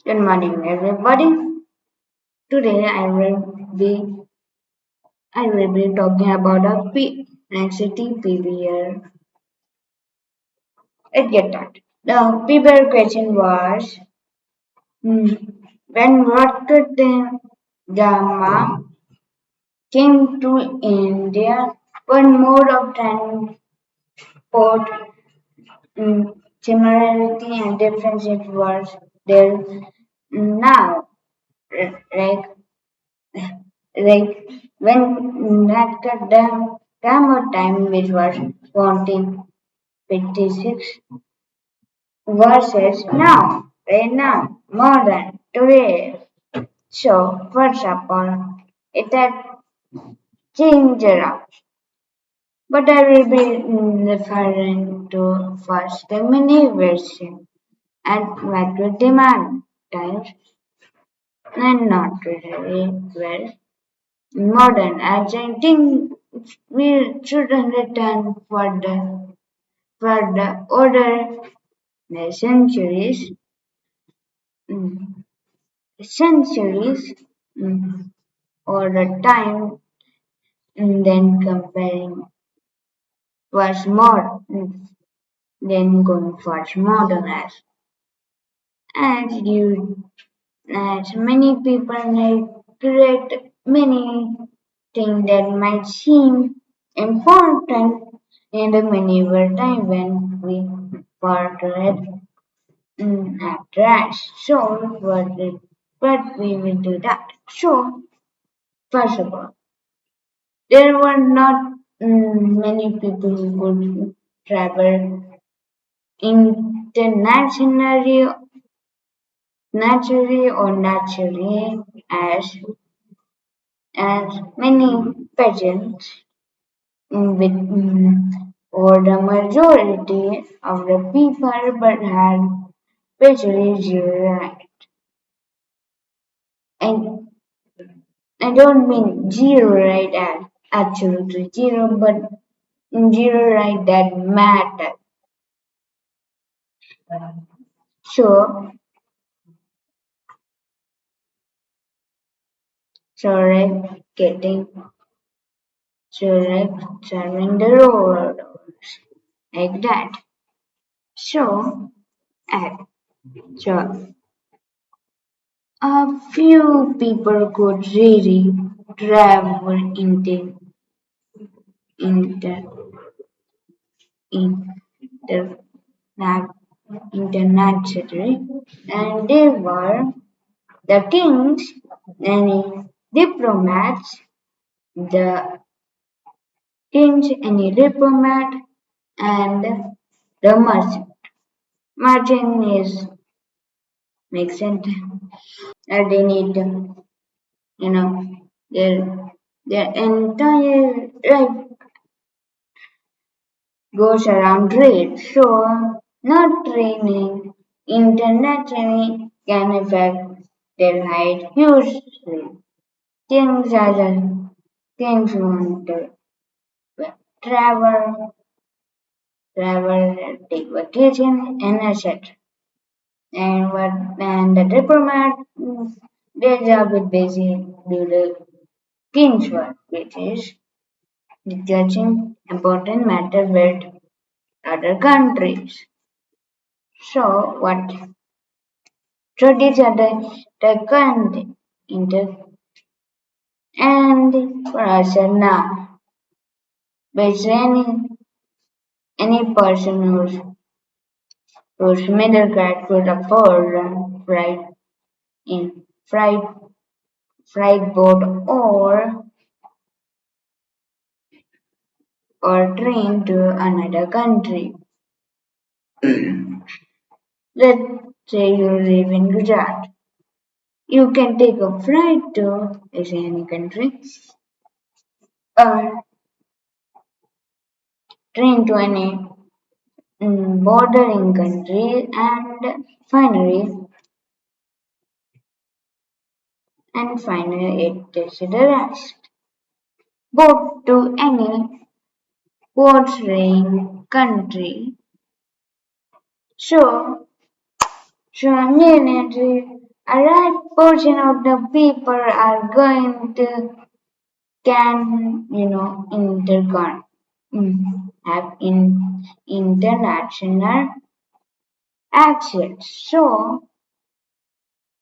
Good morning, everybody. Today I will be talking about a SST PBL. Let's get started. The PBL question was when Rotterdam Gamma came to India, what mode of transport, similarity and differences was there now? Like like when Gamma time, which was 1456 versus now, right now, more than today. So, first of all, it had changed around. But I will be referring to first the mini version and macro demand times and not really well. Modern Argentine we shouldn't return for the older centuries, mm, centuries, mm, or the time then comparing was more than going for modern as you as many people create many things that might seem important in the medieval time when we portrayed address. So what we will do that. So first of all, there were not many people who could travel internationally, naturally or naturally as many peasants with or the majority of the people but had basically zero right. And I don't mean zero right as absolutely zero, but zero right that matter. So, right, getting right, serving the role like that. So, uh, so a few people could really travel inter, inter, internationally, and they were the kings, any diplomats, the any diplomat, and the merchant. Merchant is makes sense. They need, their entire life goes around trade. So, not training internationally can affect their height hugely. Kings as a kings want to travel, take vacation, and etc. And the diplomat, their job is basically do the king's work, which is discussing important matter with other countries. So what? So these are the current inter and for us now, basically any person whose middle class could afford flight in flight boat or train to another country. Let's say you live in Gujarat. You can take a flight to any country or train to any bordering country and finally it takes the rest. Boat to any bordering country. So, so a right portion of the people are going to can have international access. So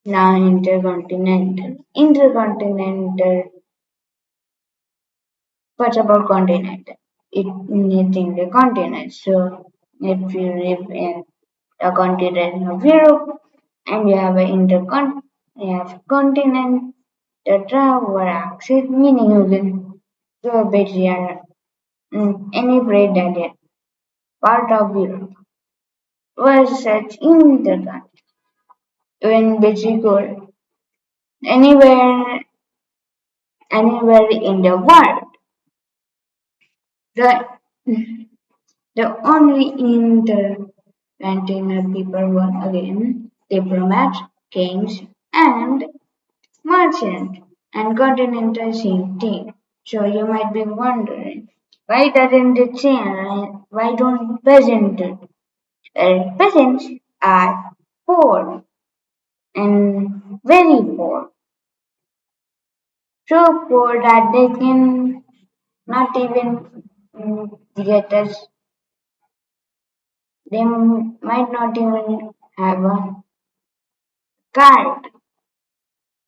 now intercontinental. What about continental? Anything the continent. So if you live in the continent of Europe and you have you have continent, the travel access meaning you will to a bit any bread that is part of Europe was such in the country when basically anywhere anywhere in the world. The the only intercontinental people were again diplomats, kings, and merchants, and continental same thing. So you might be wondering, why doesn't it change? Why don't peasants do? Peasants are poor and very poor, so poor that they can not even get us. They might not even have card,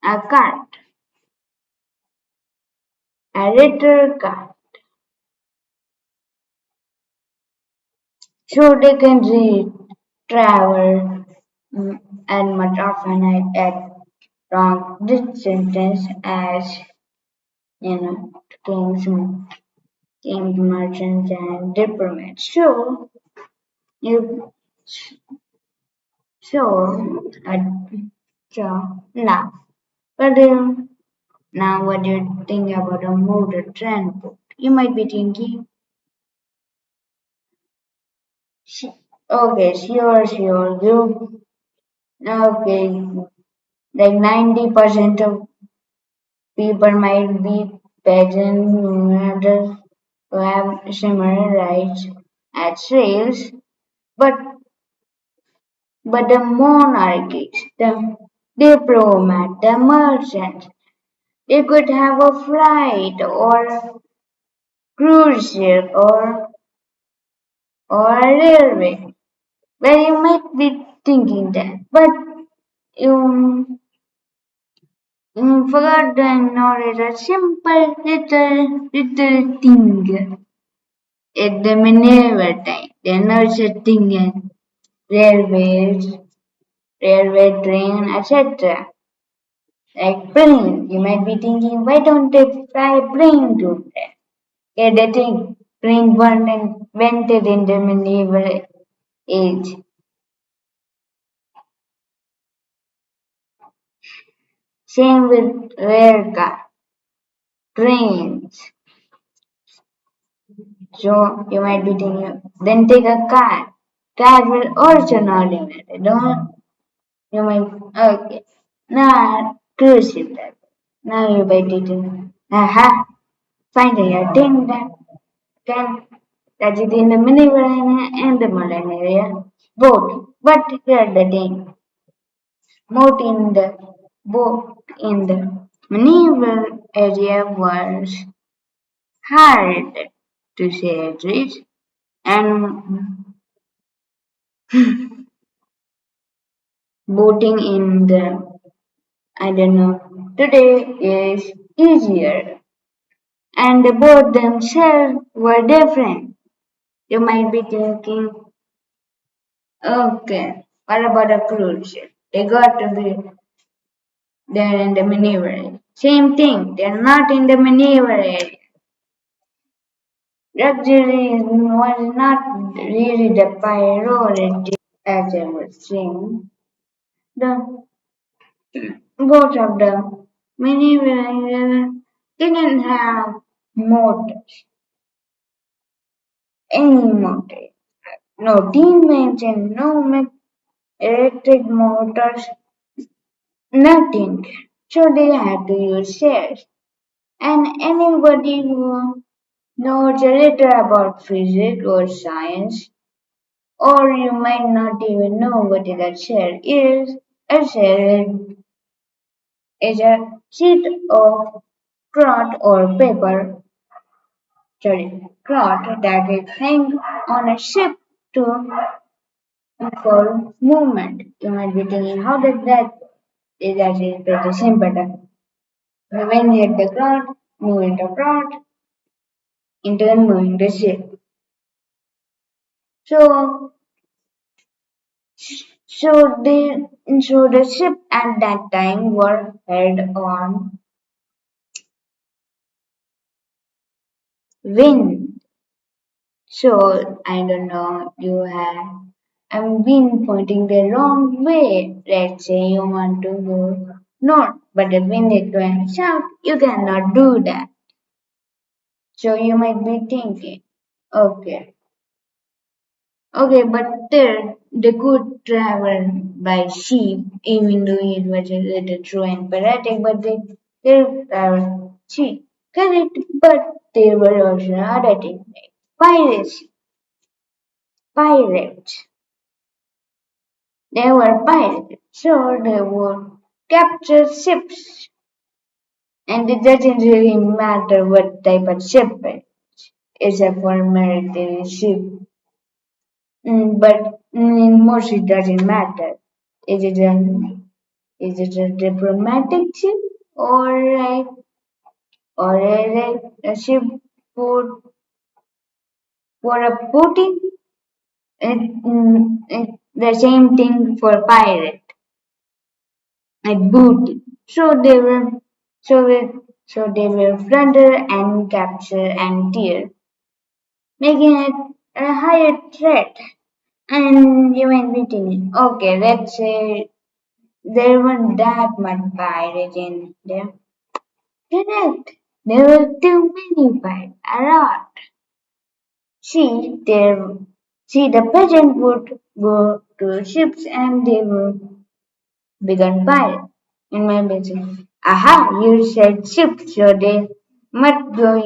a card, a letter card, so they can read, travel, and much often at long distances as kings, kings, merchants, and diplomats. You uh, now, but now what do you think about a motor transport? You might be thinking, okay, sure, you okay, like 90% of people might be peasants who have similar rights as slaves, but the monarchies, the diplomat, the merchants, they could have a flight or cruise ship or a railway. Well, you might be thinking that, but you, you forgot to acknowledge a simple little thing at the maneuver time. The another thing in railways, railway train, etc. Like plane, you might be thinking, why don't they fly plane to there? Yeah, the thing, plane one invented in the medieval age. Same with rail car, trains. So you might be thinking, then take a car. Car will also not limit. Don't you might okay. Now cruise ship that. Now you might be thinking, aha, finally a thing that can that is in the medieval and the modern area. Both. But here the thing. Both in the medieval area was hard to say at least, and boating in the I don't know today is easier, and the boat themselves were different. You might be thinking, okay, what about a cruise ship? They got to be there in the maneuver area. Same thing, they're not in the maneuver area. Luxury was not really the priority as I was saying. The both of them, many villagers didn't have motors, any motor. No steam engine, no electric motors, nothing. So they had to use shares. And anybody who knows a little about physics or science, or you might not even know what a share is, a share is a sheet of cloth that is hanging on a ship to for movement. You might be thinking, how does that is actually pretty simple. The wind hit the cloth, moving the cloth, in turn moving the ship. So, so the ship at that time were head on wind. So I don't know, you have I'm been pointing the wrong way. Let's say you want to go north, but the wind is going south. You cannot do that. So you might be thinking, okay, okay, but there they could travel by ship, even though it was a little true and poetic, but they travel ship. Correct, but there were also other things like piracy, pirates. They were pirates, so they would capture ships, and it doesn't really matter what type of ship it is, a for military ship. But in most it doesn't matter. Is it a is it a diplomatic ship or a ship for a booty? The same thing for pirate. And booty. So they so they were plunder and capture and tear, making it a higher threat. And you might be thinking, okay, let's say there weren't that much pirates in there. Correct. There were too many pirates. A lot. See, there, see, the peasant would go to ships and they would began pirates. In my business. Aha, you said ships, so they must go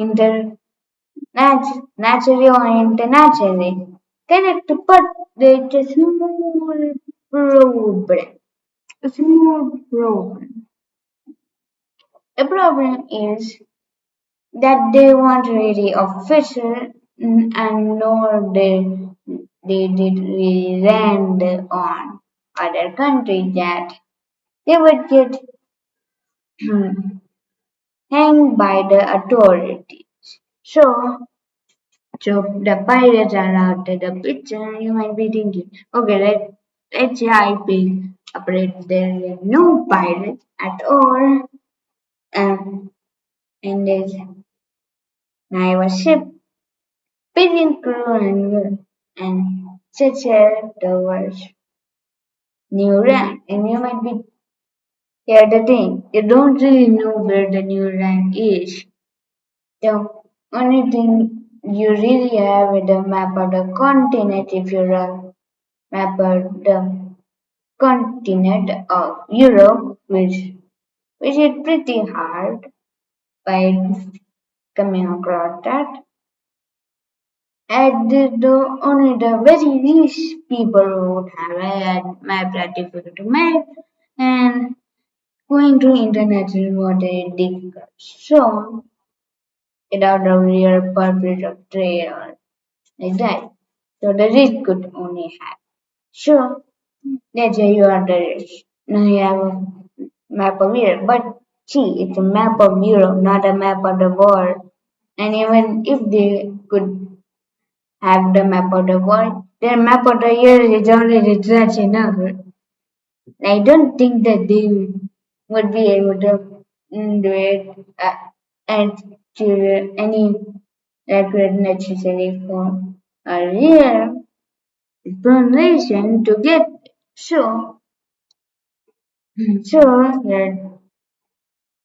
naturally or internationally. Correct, but there's a small problem. A small problem. The problem is that they weren't really official and nor they did really land on other countries that they would get hanged by the authorities. So, so the pirates are out of the picture. You might be thinking, okay, let's say I pick a place there is no pirates at all, and there's naval ship, pilgrim crew, and such as the world's new rank. And you might be here the thing, you don't really know where the new rank is. The only thing you really have is the map of the continent if you're a map of the continent of Europe, which is pretty hard by coming across that. And only the very rich people would have a map that difficult to make, and going to international water is difficult. So, without a real purpose of trade or like that. So the rich could only have. Sure, let's say you are the rich. Now you have a map of Europe, but see, it's a map of Europe, not a map of the world. And even if they could have the map of the world, their map of the year is already rich enough. I don't think that they would be able to do it and to any record necessary for a real explanation to get so yeah,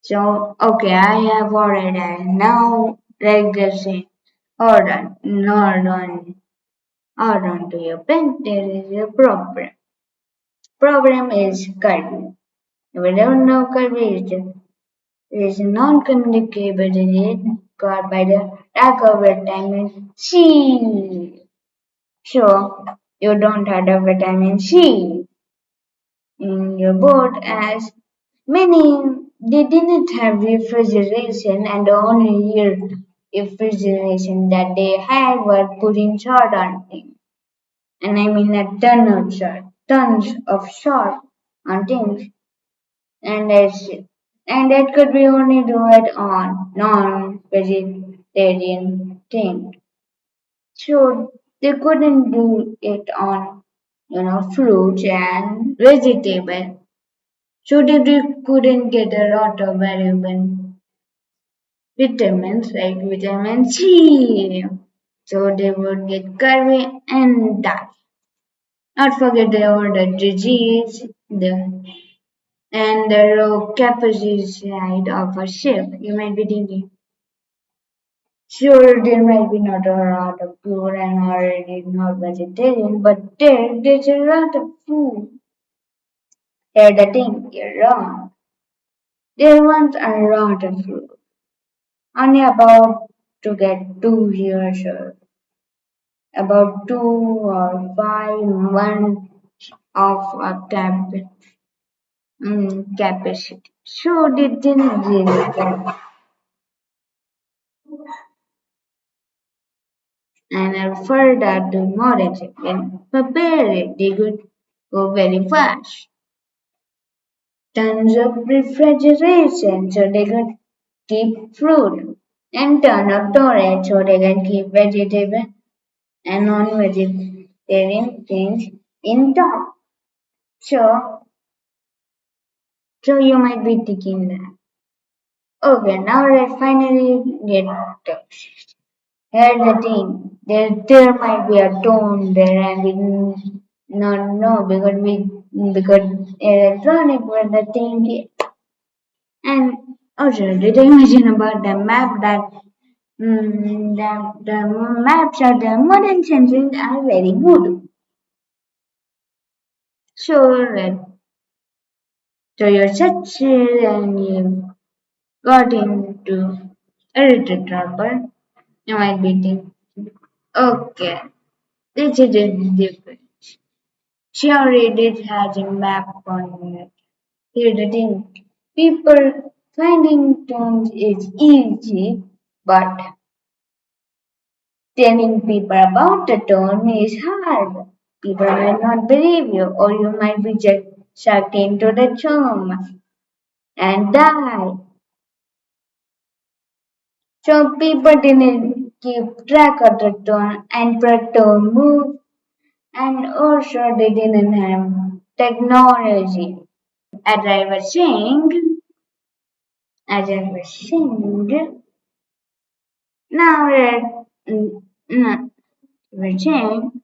so okay I have already now like the same hold on to your pen there is a problem is curvy if we don't know curvy is non-communicable disease caused by the lack of vitamin C. So you don't have the vitamin C in your board as many They didn't have refrigeration, and the only refrigeration that they had was putting salt on things. And I mean a ton of salt, tons of salt on things. And that's it. And that could be only do it on non-vegetarian things. So they couldn't do it on, fruits and vegetables. So they couldn't get a lot of valuable vitamins like vitamin C. So they would get curvy and die. Not forget the order disease, and the low capacity of a ship. You might be thinking, sure, there might be not a lot of pure and already not vegetarian, but there's a lot of food. Here's the thing, you're wrong. There was a lot of food. Only about to get 2 years old. About 2 or 5 months of a capacity. So they didn't really get. And further to modern when prepare it, they could go very fast. Tons of refrigeration so they could keep fruit. And ton of storage so they can keep vegetable and non-vegetarian things in stock. So, so you might be thinking that. Okay, now let's finally get touched. Here's the thing. There might be a tone there and we not know because electronic was the thing. And also did you imagine about the map that the maps of the modern century are very good. So so you're such and you got into a little trouble. You might be thinking, okay, this is different. She already has a map on it. Here's the thing. People finding tombs is easy, but telling people about the tomb is hard. People might not believe you, or you might be just sucked into the tomb and die. So people didn't keep track of the tomb and the tomb moved, and also they didn't have technology. As I was saying, as I was saying, now that we're saying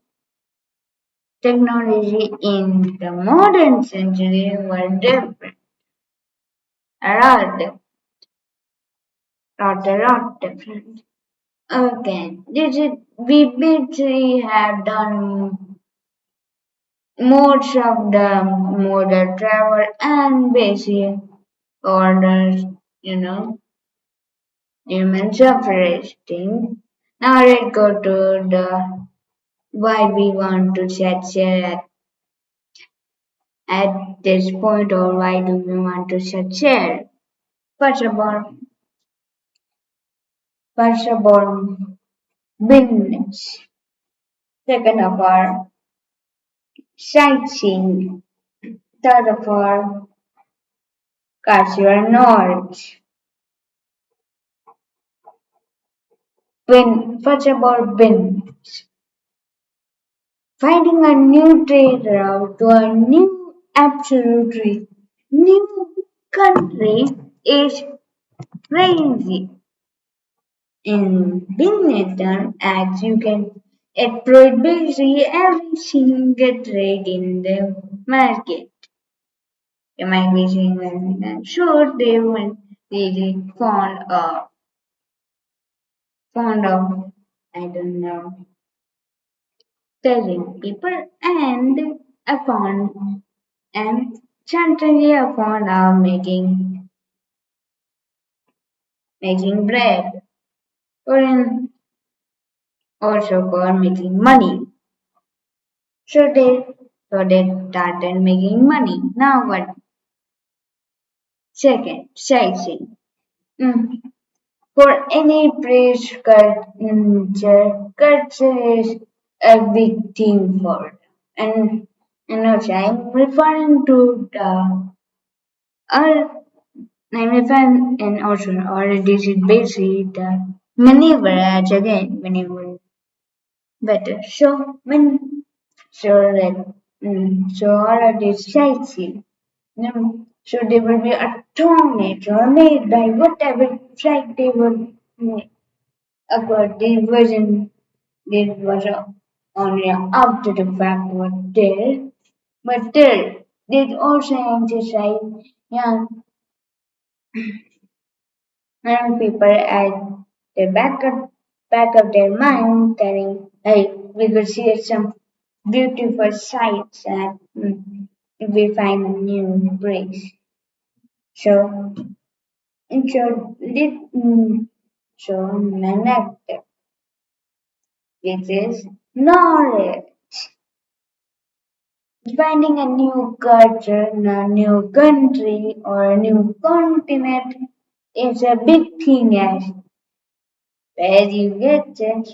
technology in the modern century were different, a lot different. Okay, we basically have done most of the modal travel and basic orders, human suffrage thing. Now let's go to the why we want to set share at this point or why do we want to set share. First of all, first of all, business. Second of all, sightseeing. Third of all, cultural knowledge. First of all, business. Finding a new trade route to a new, absolutely new country is crazy. In business terms, as you can exploit basically every single trade in the market. You might be saying, well, I'm sure they were really fond of, I don't know, telling people and a fond and certainly a fond of making bread or also for making money. So they so they started making money. Now what? Second, sightseeing. Mm. For any British culture is a big thing for them. And also I'm referring to the or I'm referring and also or this is basically the maneuver as again maneuver better. So all of this sightseeing. So they will be atomic or made by whatever flight they will make. About the version that was only after the fact was there, but there they also emphasize young people at the back of their mind, telling, "Hey, we could see some beautiful sights and if we find a new place." So, so my next step, which is knowledge. Finding a new culture, a new country, or a new continent is a big thing as where you get it.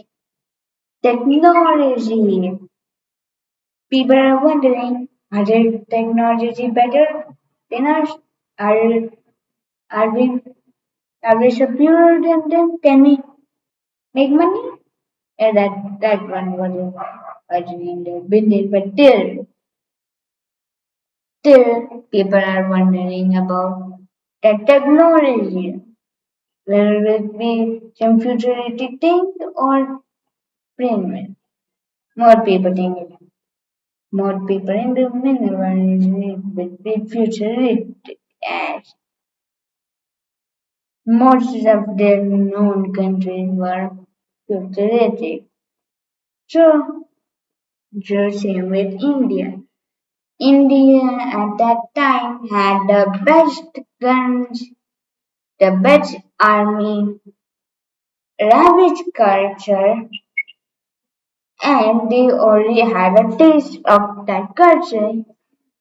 Technology. People are wondering, are there technology better than us? Are, are we are we superior than them? Can we make money? That one wasn't actually in the business, but still people are wondering about the technology. Will it be some futuristic thing or brainwave? More people think it. More people in the universe will be futuristic as most of their known countries were futuristic. So, just same with India. India at that time had the best guns, the best army, ravaged culture, and they already had a taste of that culture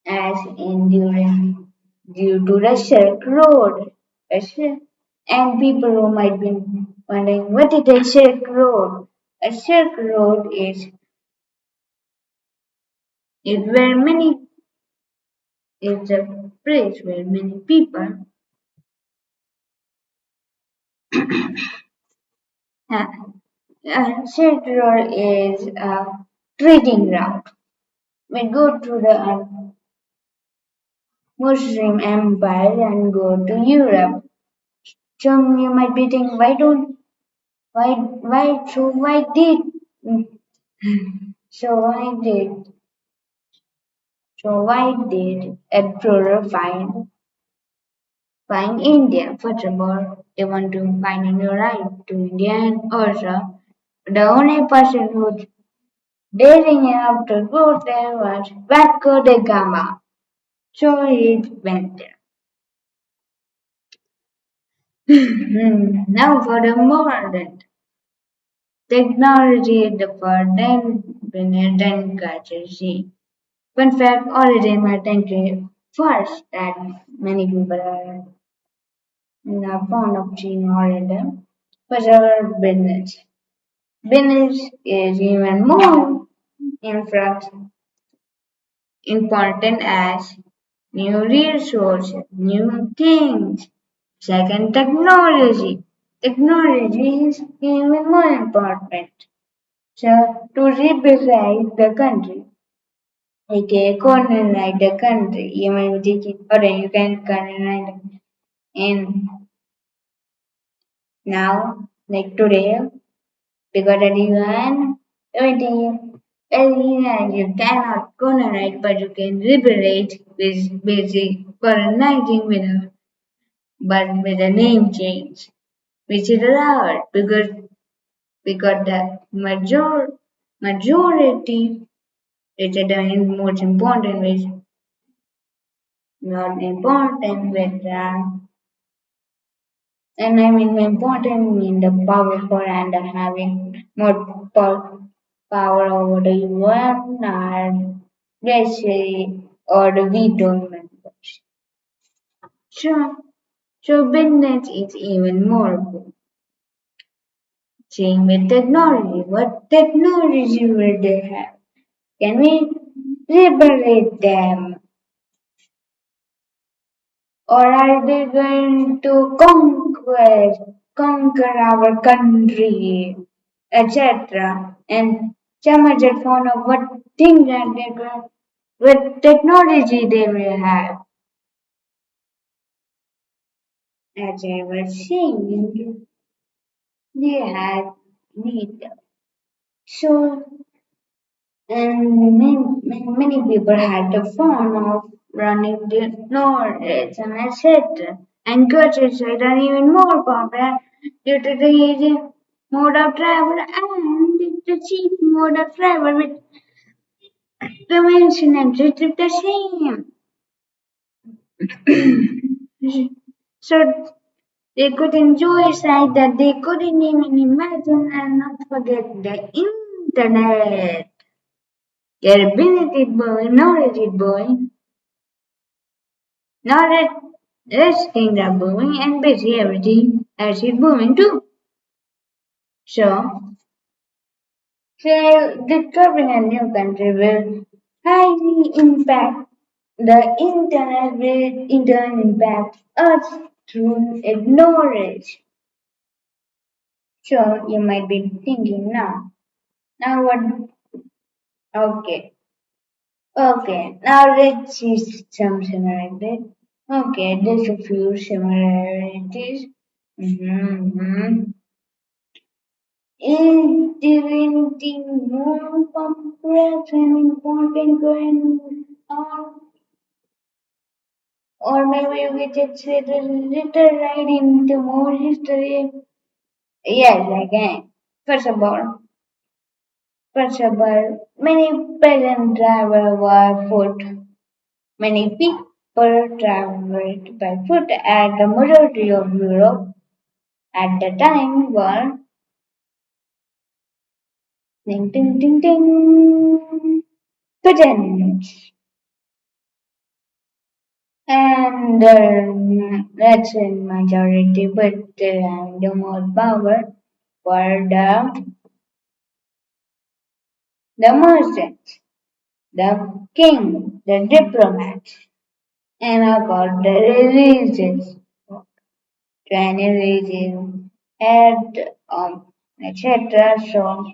as enduring due to the Silk Road. And people who might be wondering what is a Silk Road? A Silk Road is where many is a place where many people have. Silk Road is a trading route. We go to the Muslim Empire and go to Europe. So you might be thinking, why did so why did why did explorer find India? First of all, they want to find a new right to India and also the only person who daring enough to go there was Vasco da Gama. So he went there. Now for the modern technology, the modern then culture. See, fun fact: origin my country first that many people are fond of seeing origin was our business. Business is even more infra important as new resources, new things. Second, technology. Technology is even more important. So, to represent the country, aka colonize the country, you might be thinking, okay, you can colonize in now, like today, because at the UN, everything, everything you cannot colonize, but you can liberate with basic colonizing but with a name change, which is allowed because the majority is the most important which not important with and I mean important mean the powerful and having more power over the UN and basically or the veto members. Sure. So business is even more. Same with technology. What technology will they have? Can we liberate them? Or are they going to conquer our country, etc.? And some other form of what things that they going, what technology they will have. As I was saying, they had need. So, and many people had the fun of running the knowledge and etc. And coaches are even more popular due to the easy mode of travel and the cheap mode of travel with convention and treated the same. So they could enjoy a sight that they couldn't even imagine and not forget the internet. Capability boy, knowledge it boy, knowledge rest things are booming and busy everything else is booming too. So, discovering a new country will highly impact the internet impact us through ignorance. So you might be thinking now. Now what? Okay. Okay. Now let's see some similarities. Okay, there's a few similarities. Mm-hmm. Is there anything more complex and important going on? Or maybe we could say the little right into more history. Yes, I can. First of all, many peasant travel by foot. Many people traveled by foot at the majority of Europe at the time were ding ding ding ding peasants. And that's in majority, but the more power were the merchants, the king, the diplomats, and about the religions, to any religion, had etc. So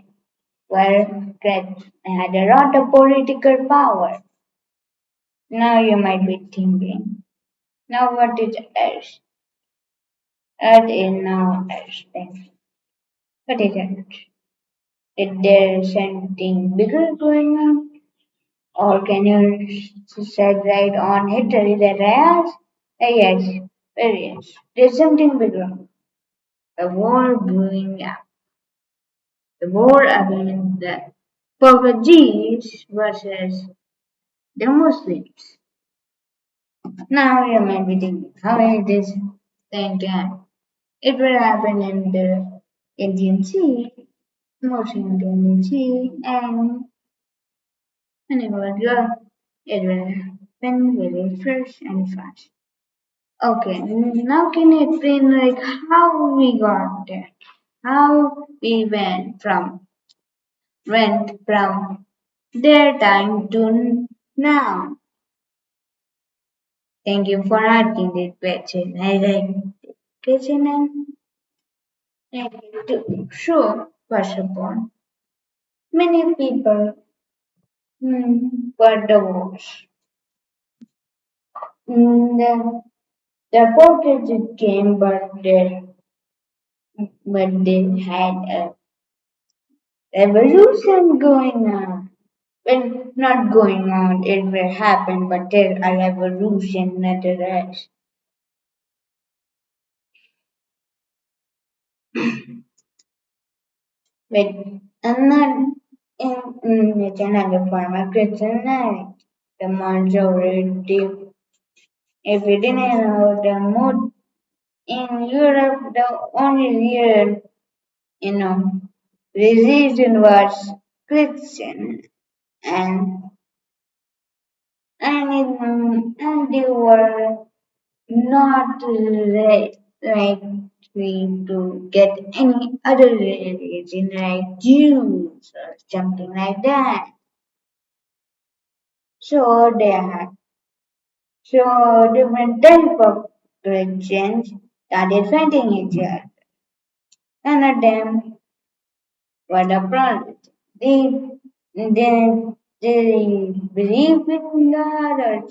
were had a lot of political power. Now you might be thinking, now what is Earth? Earth is now Earth. Then what is Earth? Is there something bigger going on? Or can you shed light on history that I asked? Yes, yes. There's something bigger. The war brewing up. The war against the Portuguese versus the Muslims. Now you might be thinking, how is this thing done? It will happen in the Indian Sea, mostly in the Indian Sea, and whenever you're, it will happen very fresh and fast. Okay, now can you explain like how we got there? How we went from their time to now? Thank you for asking this question. I like the question and thank you too. Sure, first of all, many people were divorced. The Portuguese came, but they had a revolution going on. Well, not going on, it will happen, but there's a revolution nonetheless. With another, with another form of Christianity, the majority, if you didn't know the mood in Europe, the only real, you know, religion was Christian, and and they were not likely to get any other religion like Jews or something like that. So they had different type of religions started fighting each other. None of them were the problem. They believe in God or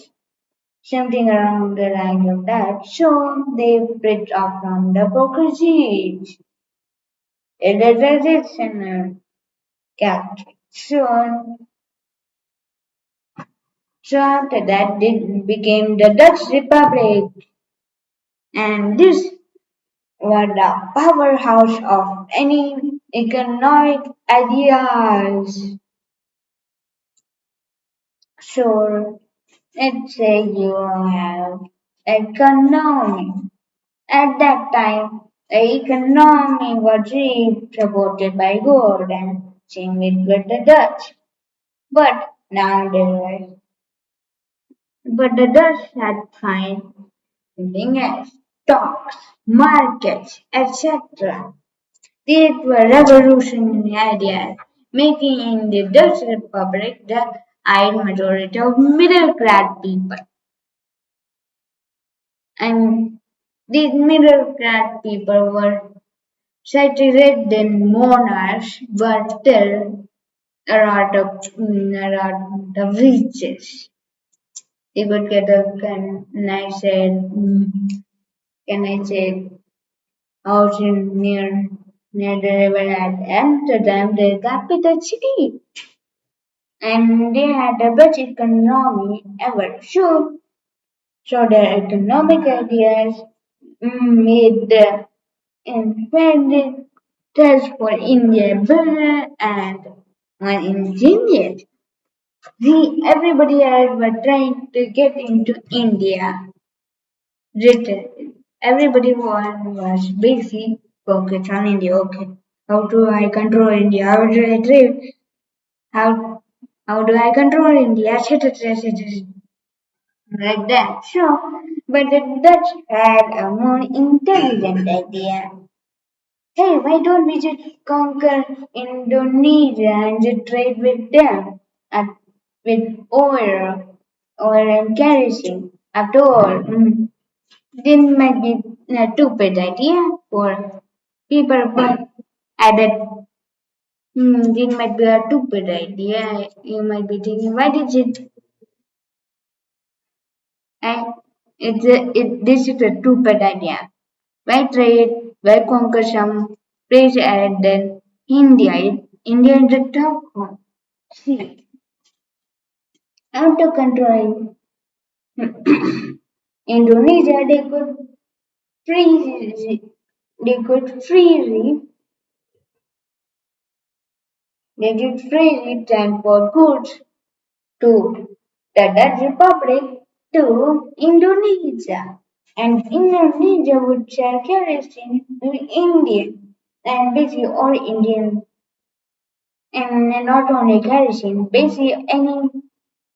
something around the line of that. So they split off from the hypocrisy. It is a traditional Catholic. So after that, it became the Dutch Republic, and this was the powerhouse of any economic ideas. So let's say you have economy. At that time, the economy was really supported by gold and same with the Dutch. But nowadays, but the Dutch had find something else. Stocks, markets, etc. These were revolutionary ideas, making in the Dutch Republic the high majority of middle class people. And these middle class people were saturated in monarchs, but still a lot of riches. They could get a can I say house near the river at Amsterdam, the capital city, and they had the best economy ever. So their economic ideas made the independent test for India better and more ingenious. Everybody else were trying to get into India. Everybody was busy focused on India. Okay, how do I control India? How do I trade? How how do I control India? etc. Like that. But the Dutch had a more intelligent idea. Hey, why don't we just conquer Indonesia and just trade with them with oil and kerosene? After all, this might be a stupid idea for people, but at that, this might be a stupid idea. You might be thinking, why did it? And this is a stupid idea. Why trade? Why conquer some place and then India? India is the top one. See, after controlling Indonesia, freely, they could freely, they could freely transport goods to the Dutch Republic to Indonesia. And Indonesia would sell kerosene to India and basically all Indian and not only kerosene, basically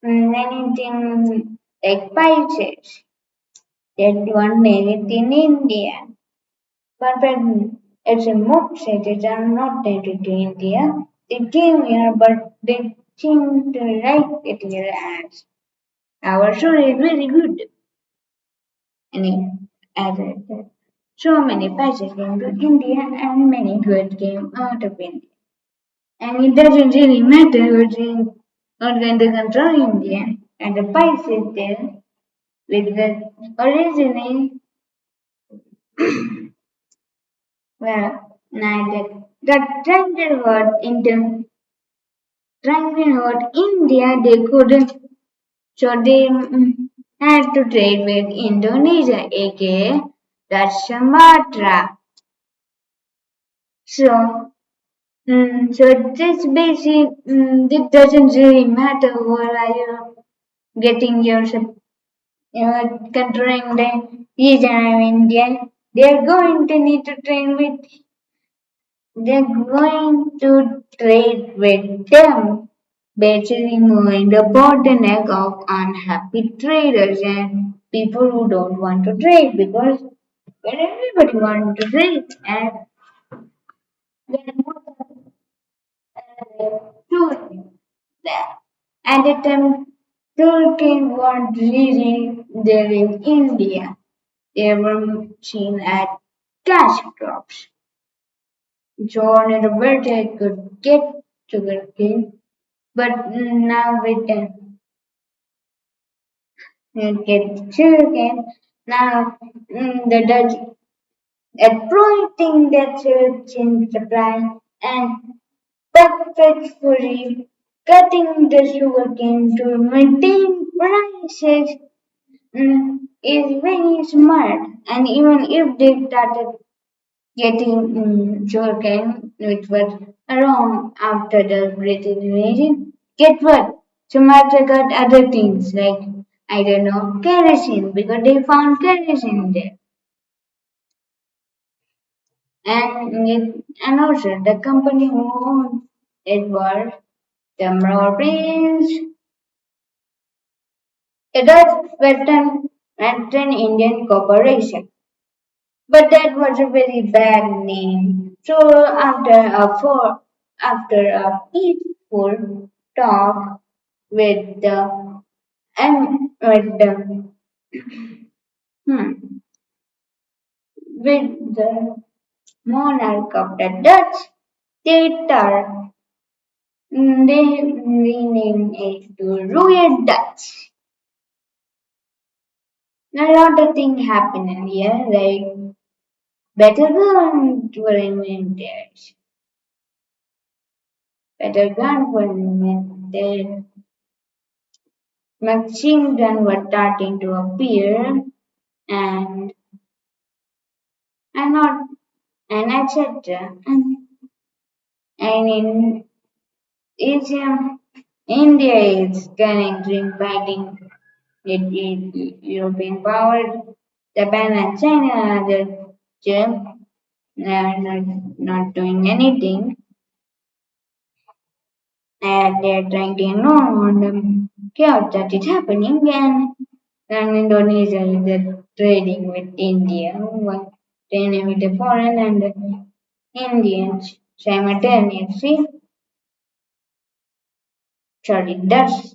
anything like spices that one made in India. But when it's a mock cities are not native to India. They came here but they seem to like it here as our story is very good. And as I said, so many spices came to India and many goods came out of India. And it doesn't really matter who's not going to control India. And the spices there with the originally, well, neither the trended word into trended word India they couldn't, so they had to trade with Indonesia, aka that's Sumatra. So, so this basic, it doesn't really matter where are you getting yourself, controlling the region of India. They're going to need to train with, they're going to trade with them, basically moving the bottleneck of unhappy traders and people who don't want to trade because when everybody wants to trade and then Turkey there. At the time Turkey was really there in India. They were seen as cash crops. John and Roberta could get sugarcane, but now we can get sugarcane. Now the Dutch exploiting that sugarcane supply and purposefully cutting the sugarcane to maintain prices is very smart. And even if they started getting sugarcane, which was around after the British invasion, guess what? Sumatra got other things like, I don't know, kerosene, because they found kerosene there. And also the company who owned it was the Mauritians, a Dutch Western Indian corporation. But that was a very bad name. So after a peaceful talk with the with the hmm, with the monarch of the Dutch, they renamed it to Royal Dutch. A lot of things happen in here, like better guns were invented, better guns were invented, machine guns were starting to appear, and and not and etc. And in Asia, India is currently fighting with European powers. Japan and China are just not doing anything, and they're trying to ignore the chaos that is happening. And Indonesia is trading with India, trading with the foreign and the Indians simultaneously. Sorry, that's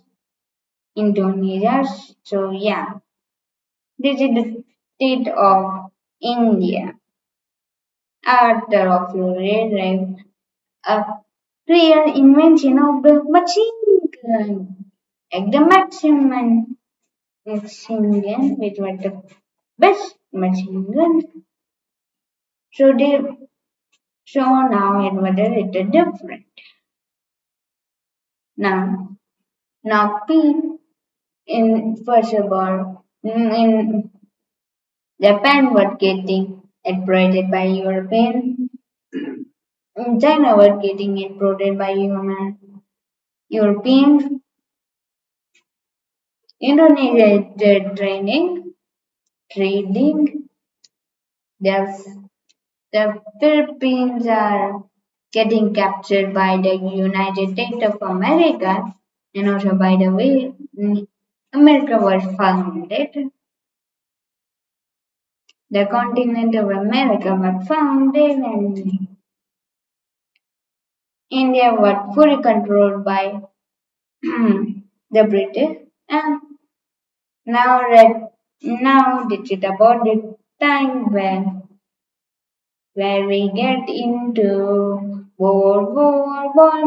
Indonesia. So yeah, this is the state of India. After of your a real invention of the machine gun, like the machine gun, which was the best machine gun. So they so now it was a little different. Now P in first of all in Japan was getting exploited by European. China was getting exploited by Europeans. Indonesia is trading. The, the Philippines are getting captured by the United States of America, and also by the way America was founded. The continent of America was founded, and India was fully controlled by the British. And now this is about the time where we get into World War I.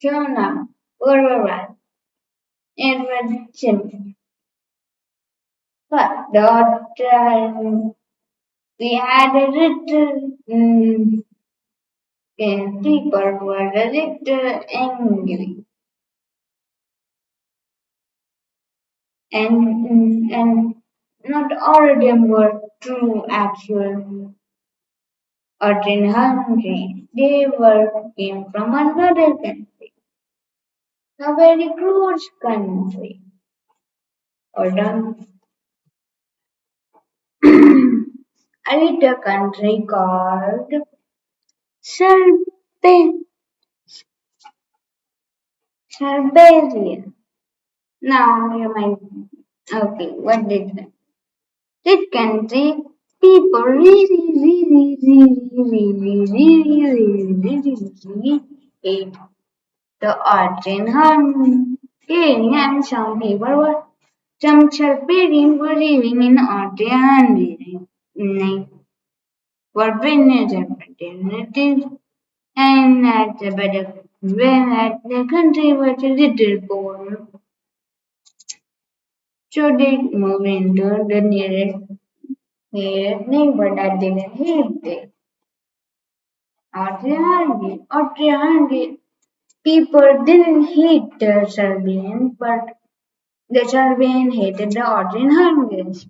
So now, World War I. It was simple. But the we had a little people were a little angry, and not all of them were true actual origin hungry. They were came from another country, a very close country, or a little country called Serbe- Serbia. Now you might, okay, what did this country people really hate the origin harmony. And some people were some Siberian were living in Australia for business opportunities and at the better when at the country was a little poor. So they moved into the nearest neighbor that didn't hate it. Australia people didn't hate the Serbians, but the Serbians hated the Austrian Hungarians.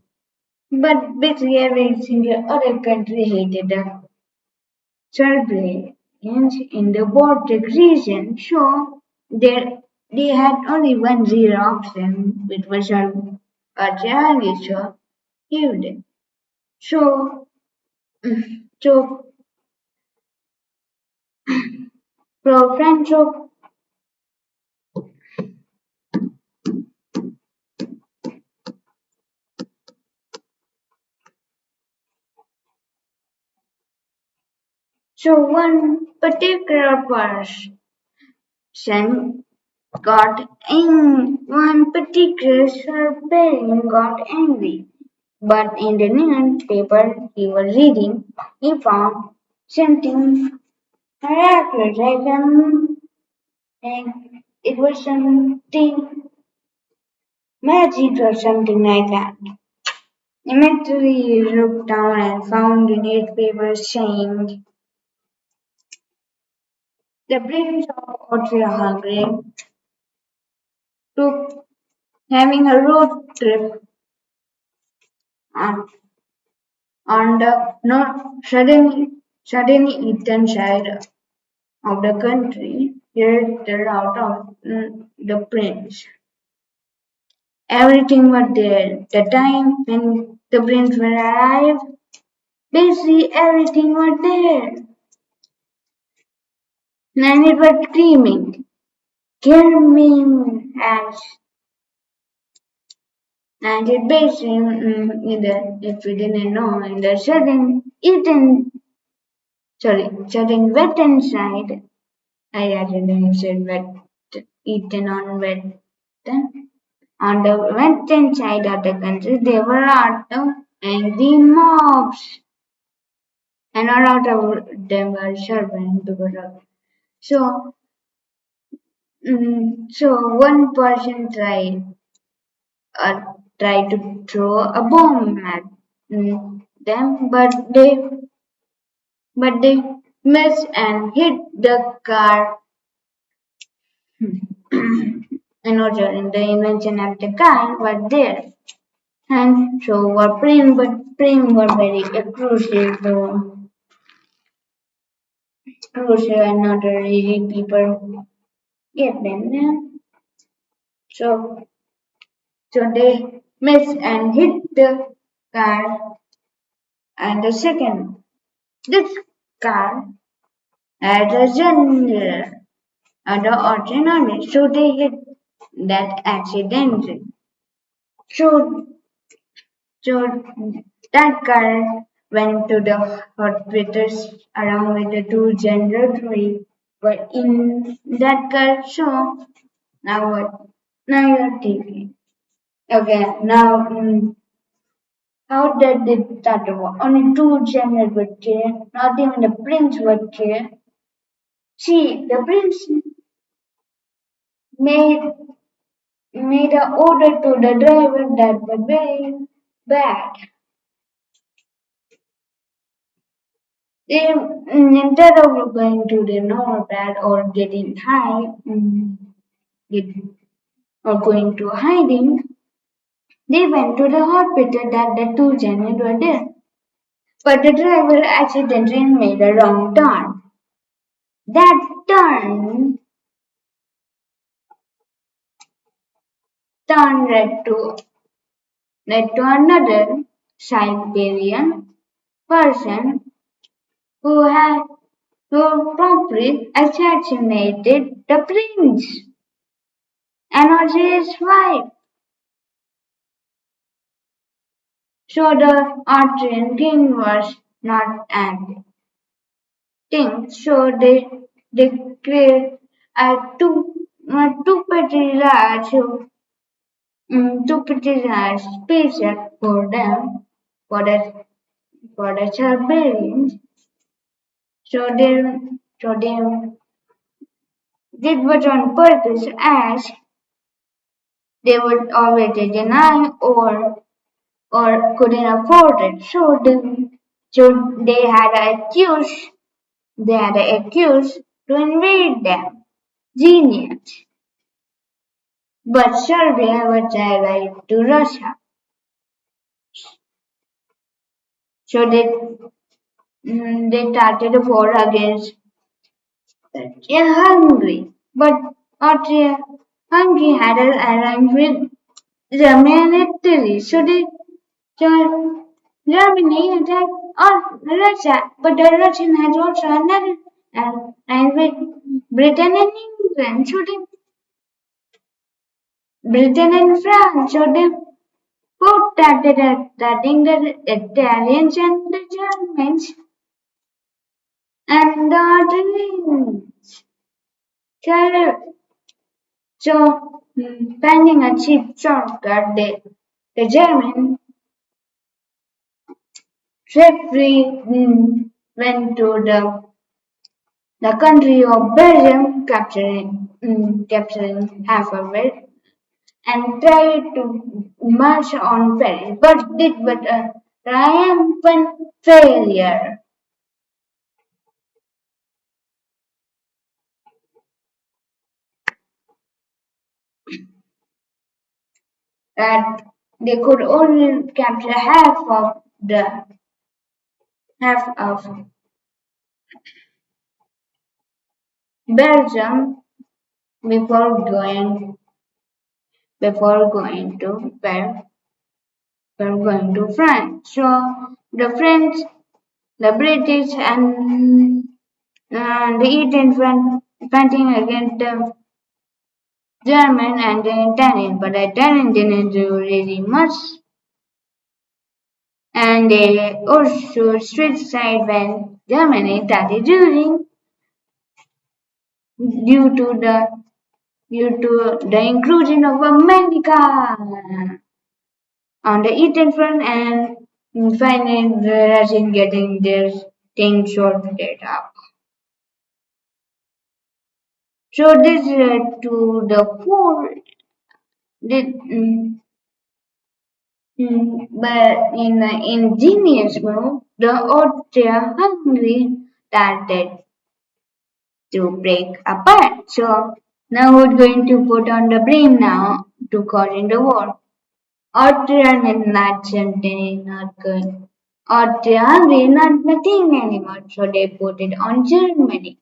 But basically every single other country hated the Serbians in the Baltic region, so they had only one real option, which was Austria, so here they. So, so pro Franco, so one particular person one particular Serbian got angry. But in the newspaper he was reading, he found something miraculous, like it was something magic or something like that. Immediately he looked down and found the newspaper saying, the Prince of Austria-Hungary took having a road trip on, on the north suddenly eastern side of the country. Here the route of the prince. Everything was there. The time when the prince will arrive, basically everything was there. And it was screaming, screaming as and it basically in the if you didn't know in the southern western side I actually said wet eaten on western on the western side of the country there were a lot of angry mobs and a lot of them were servants because of so so one person uh, tried to throw a bomb at them but they missed and hit the car. In order in the invention of the car was there. And so were Prem, but Prem were very crucial and not really people get them. Yeah. So so they missed and hit the car and the second this car had a generator and the origin on it. So they hit that accidentally. So So that car went to the hospitals along with the two general three. But in that car, so now what? Now you're thinking. Okay, now how did they start to work? Only two generals were there, not even the prince was there. See, the prince made made an order to the driver that was very bad. Instead of going to the normal bed or getting high, get, or going to hiding, they went to the hospital that the two generals were there. But the driver accidentally made a wrong turn. That turn led to another Siberian person who had who promptly assassinated the prince. Energy's wife. So the Austrian king was not angry. So they declared two pretty large two pretty large pieces for them for the Siberians. So they did what on purpose as they would already deny or couldn't afford it. So they had accused to invade them. Genius. But Serbia was allied to Russia. So they started a war against Hungary. But Hungary had an alliance with Germany and Italy. So Germany attacked Russia, but the Russian had also another alliance with Britain and England. Britain and France. So they both started attacking the Italians and the Germans and the Austrians. So, finding a cheap shortcut, the German swiftly went to the country of Belgium, capturing half of it, and tried to march on Paris, but did but a triumphant failure. That they could only capture half of Belgium before going to France. So the British, and the Italian fighting against the German and the Italian, but the Italian didn't do really much, and they also switched side when Germany started doing due to the inclusion of America on the eastern front, and finally the Russians getting their things sorted out. So this led to the poor, but in an ingenious move, the Austria-Hungary started to break apart. So now who's going to put on the blame now to causing the war? Austria and not something not good. Austria-Hungary not nothing anymore. So they put it on Germany.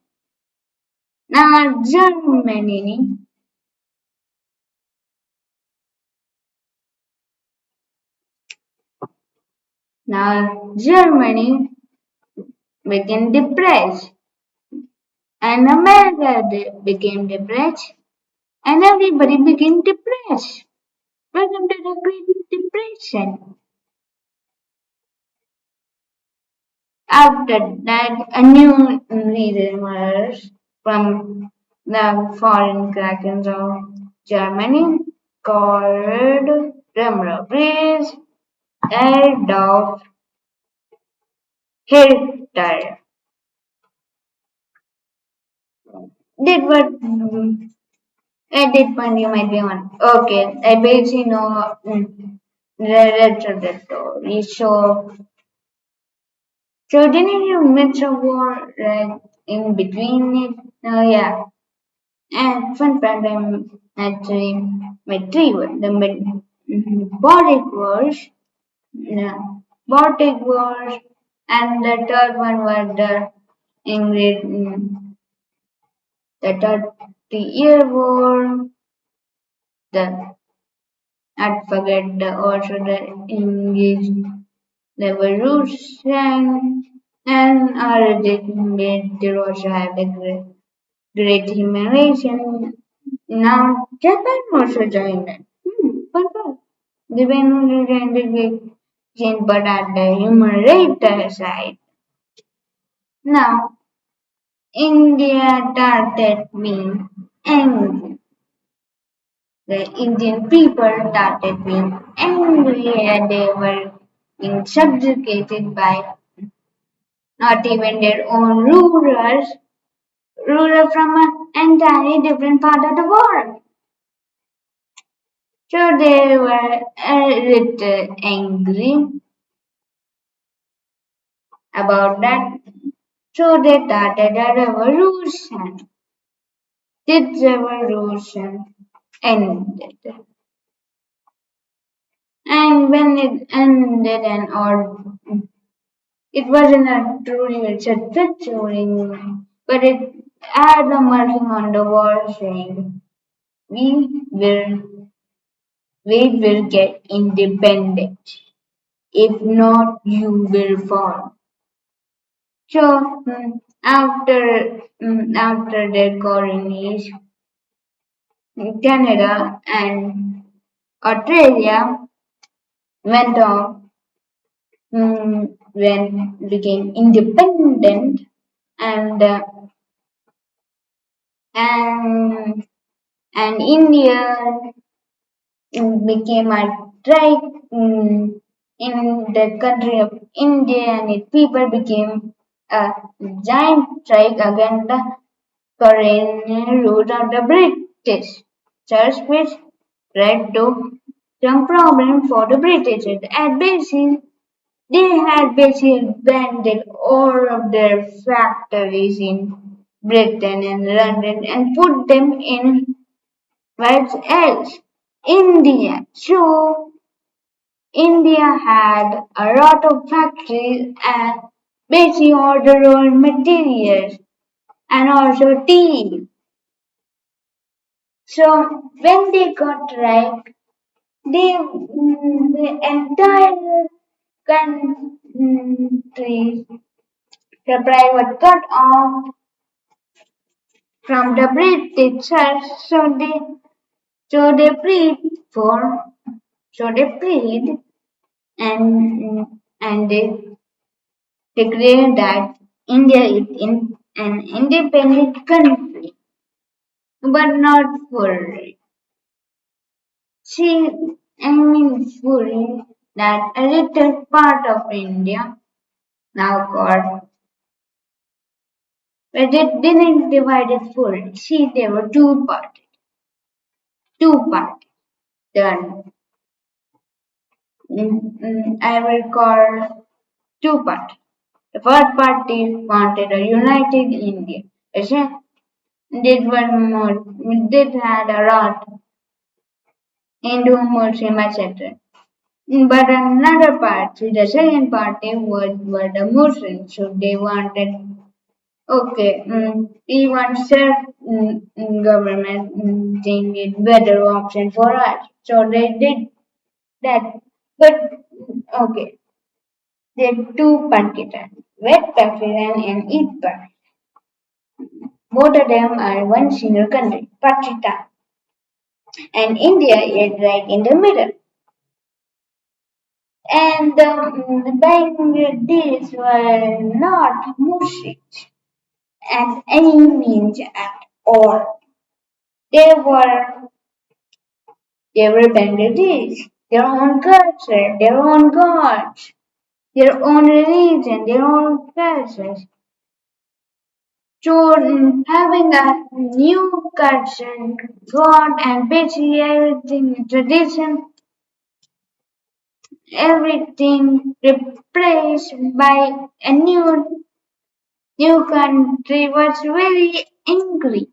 Now Germany became depressed, and America became depressed, and everybody became depressed. Welcome to the Great Depression. After that, a new reason emerged from the foreign crackers of Germany called drumroll please Adolf Hitler. Did what at that point you might be on. Okay, I basically know the rest of the story. So didn't you mix a war in between it? Oh yeah. And fun fact I'm actually met three words. The Baltic Wars, no, Baltic Wars, and the third one was English, the 30-year war, the I forget also the English Revolution, and our did also have the Great Humiliation. Now Japan also joined it. Perfect. The venue ended with Jane, but at the human rate side. Now India started being angry. The Indian people started being angry and they were being subjugated by not even their own rulers from an entirely different part of the world. So they were a little angry about that. So they started a revolution. This revolution ended. And when it ended and all, it wasn't a truly successful, but it had a marking on the wall saying, we will, we will get independent. If not, you will fall. So after their colonies, Canada and Australia went off when became independent and and and India became a tribe in the country of India and its people became a giant tribe against the colonial rule of the British. Church which led to some problem for the British. At basic, they had basically abandoned all of their factories in Britain and London and put them in where else? India. So India had a lot of factories and basically all the raw materials and also tea. So when they got right, the entire country, the private cut off from the British church, so they plead for so they plead and they declared that India is an independent country, but not fully. See, I mean fully that a little part of India now called, but they didn't divide it fully. See, there were two parties. Then I will call two parties. The first party wanted a united India. The did one more, did had a lot Hindu, Muslim, etc. But another party, the second party, were the Muslims. So they wanted, okay, we want self government thing is better option for us. So they did that. But okay, there are two Pakistan, West Pakistan and East Pakistan. Both of them are one single country, Pakistan, and India is right in the middle. And the Bangladesh were not Muslims at any means at all. They were they were Bangladesh, their own culture, their own gods, their own religion, their own cultures. So having a new culture, God and basically everything, tradition, everything replaced by a new country was very angry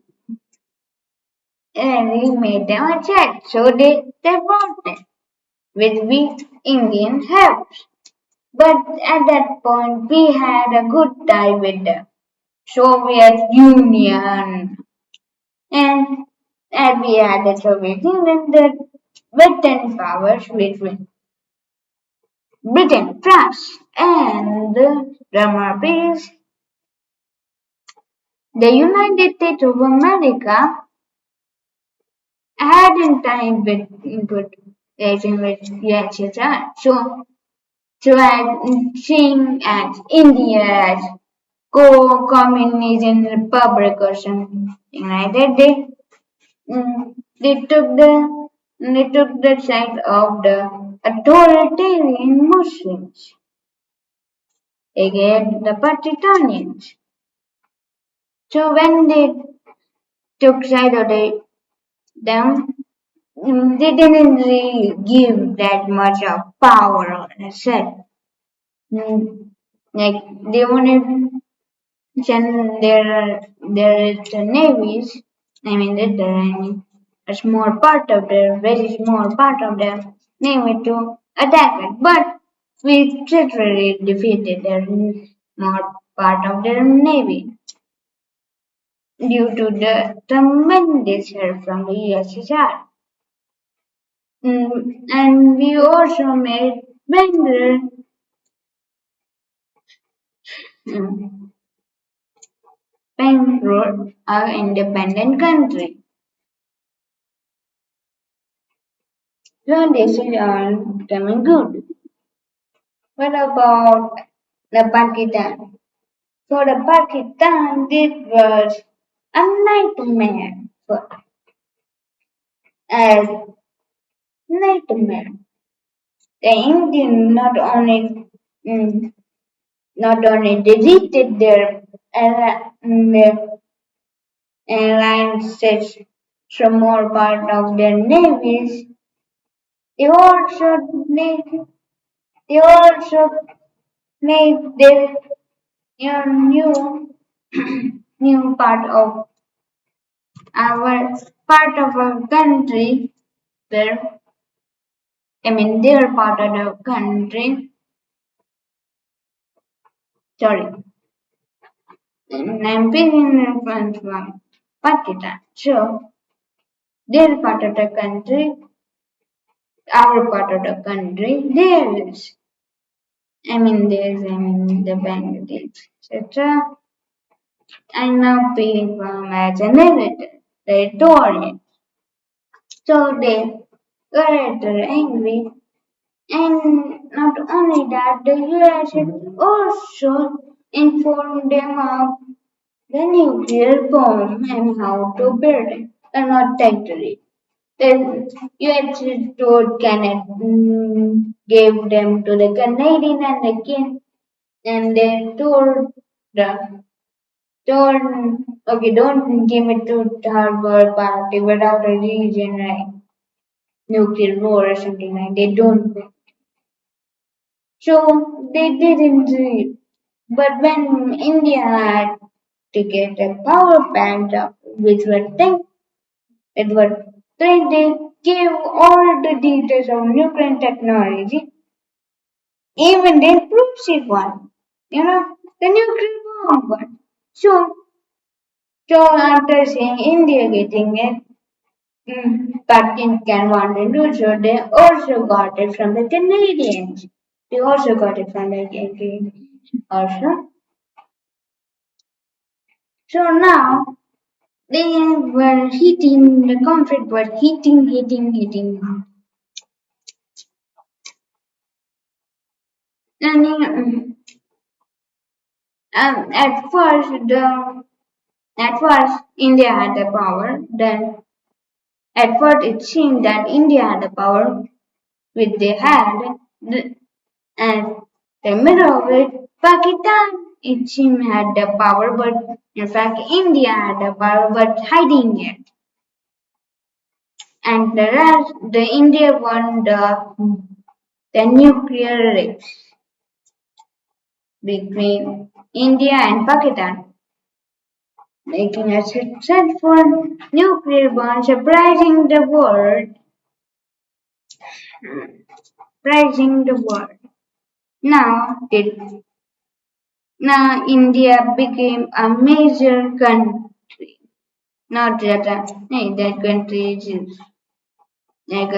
and he made them a check. So they voted with weak Indian help. But at that point we had a good tie with the Soviet Union and as we had the Soviet Union the Western powers with Britain, France and the drummer please the United States of America hadn't time with input aging with USSR. So at seeing at India as co-communism republic or something like that, they took the side of the authoritarian Muslims against the Pakistanians. So when they took side of them, they didn't really give that much of power on themselves. Mm, Like they wanted send their navies. I mean a small part of their very small part of their navy to attack it, but we literally defeated their small part of their navy due to the tremendous help from the USSR. And we also made Bangalore, mm, Bangalore an independent country. So this is all coming good. What about the Pakistan? So the Pakistan, this was a nightmare for as nightmare. The Indian mm, not only deleted their alliances from more part of their navies, they also made they also made their new new our part of our country where their part of the country, sorry, I'm speaking reference from Pakistan. So their part of the country, our part of the country, the Bangladesh, etc. And now being from as a narrator, territorial. So they were angry. And not only that, the US had also informed them of the nuclear bomb and how to build it, and not factory. The US told Canada, gave them to the Canadian and the King, and they told, okay, don't give it to Harvard party without a reason, like nuclear war or something like they don't. So they didn't do it. But when India had to get a power plant which were think it was they gave all the details of nuclear technology, even the inclusive one, the nuclear bomb one. So after seeing India getting it, Pakistan wanted to do so, they also got it from the Canadians. They also got it from the Canadians also. So now they were heating, the conflict was heating. And at first India had the power. Then at first it seemed that India had the power, which they had, and the middle of it, Pakistan it seemed had the power, but in fact India had the power, but hiding it. And the rest, the India won the nuclear race between India and Pakistan, making a successful nuclear bomb surprising the world. Surprising the world. Now, now India became a major country. Not that that country is like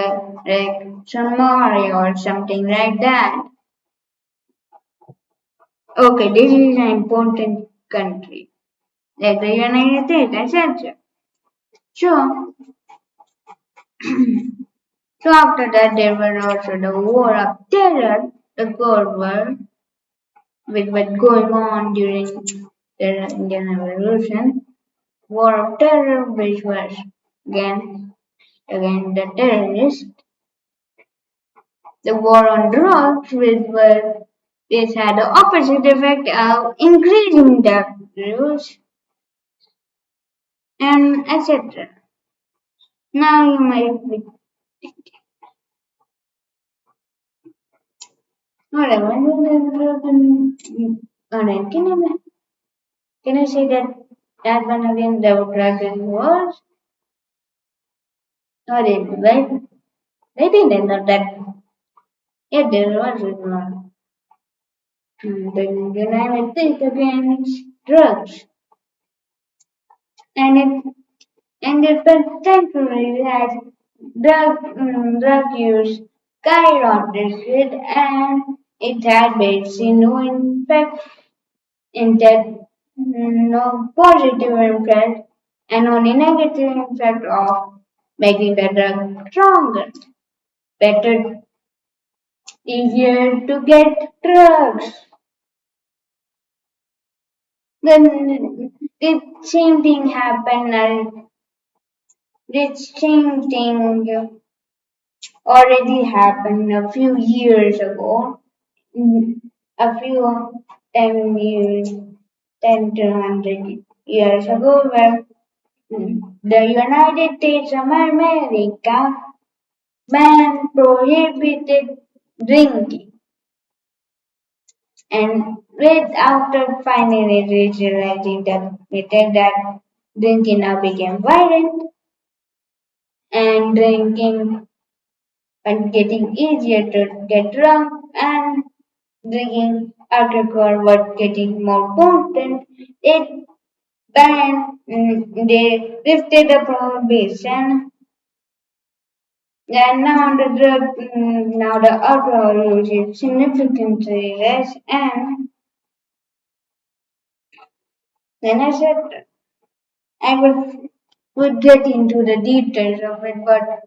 Somalia or something like that. Okay, this is an important country, like the United States, etc. Sure. So after that, there were also the War of Terror, the Cold War, which was going on during the Indian Revolution. War of Terror, which was against the terrorists. The War on Drugs, which had the opposite effect of increasing drug use, and etc. Now you might be whatever. Alright, can I say that one again? The drug was or it right? I didn't know that. Yeah, there was one. The United States against drugs, and it and it potentially has drug use skyrocketed, and it had basically no impact in that no positive impact and only negative impact of making the drug stronger, better, easier to get drugs. Then the same thing happened. This same thing already happened a few years ago. A few 10 years, 10 to 100 years ago, where the United States of America banned prohibited drinking, and with after finally realizing that drinking now became violent and drinking and getting easier to get drunk and drinking alcohol was getting more potent. It they lifted the prohibition and now the alcohol use is significantly less, and then I said I would get into the details of it, but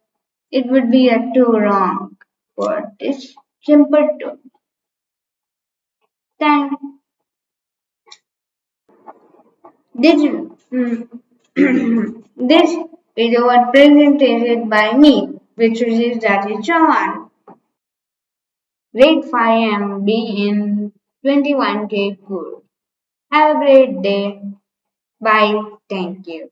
it would be too long for this simple time. This this video was presented by me, Vishwajeet Chauhan. Rate 5 MB in 21K cool. Have a great day. Bye. Thank you.